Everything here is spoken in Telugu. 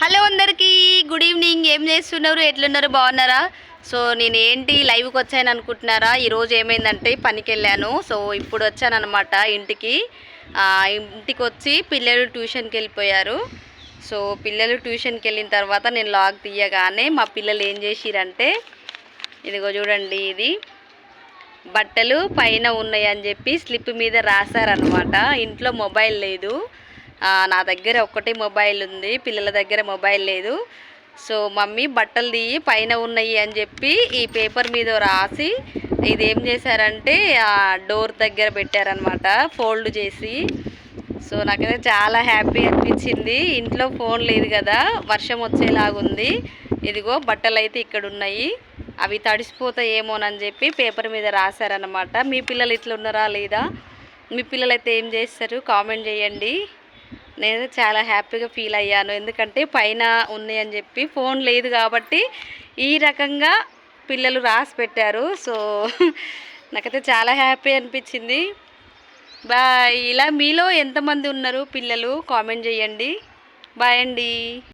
హలో అందరికీ గుడ్ ఈవినింగ్. ఏం చేస్తున్నారు, ఎట్లున్నారు, బాగున్నారా? సో నేను ఏంటి లైవ్కి వచ్చాను అనుకుంటున్నారా? ఈరోజు ఏమైందంటే పనికి వెళ్ళాను. సో ఇప్పుడు వచ్చాను అనమాట ఇంటికి. ఇంటికి వచ్చి పిల్లలు ట్యూషన్కి వెళ్ళిపోయారు. సో పిల్లలు ట్యూషన్కి వెళ్ళిన తర్వాత నేను లాగ్ తీయగానే మా పిల్లలు ఏం చేసిరంటే, ఇదిగో చూడండి, ఇది బట్టలు పైన ఉన్నాయని చెప్పి స్లిప్ మీద రాశారనమాట. ఇంట్లో మొబైల్ లేదు, నా దగ్గర ఒక్కటే మొబైల్ ఉంది, పిల్లల దగ్గర మొబైల్ లేదు. సో మమ్మీ బట్టలు తీయి పైన ఉన్నాయి అని చెప్పి ఈ పేపర్ మీద రాసి ఇది ఏం చేశారంటే డోర్ దగ్గర పెట్టారనమాట, ఫోల్డ్ చేసి. సో నాకైతే చాలా హ్యాపీ అనిపించింది. ఇంట్లో ఫోన్ లేదు కదా, వర్షం వచ్చేలాగుంది. ఇదిగో బట్టలు అయితే ఇక్కడ ఉన్నాయి, అవి తడిసిపోతాయేమోనని చెప్పి పేపర్ మీద రాశారనమాట. మీ పిల్లలు ఇట్లా ఉన్నారా లేదా? మీ పిల్లలు అయితే ఏం చేస్తారు కామెంట్ చేయండి. నేను చాలా హ్యాపీగా ఫీల్ అయ్యాను, ఎందుకంటే పైన ఉంది అని చెప్పి ఫోన్ లేదు కాబట్టి ఈ రకంగా పిల్లలు రాసి పెట్టారు. సో నాకైతే చాలా హ్యాపీ అనిపించింది. బాయ్. ఇలా మీలో ఎంతమంది ఉన్నారు పిల్లలు కామెంట్ చేయండి. బాయ్ అండి.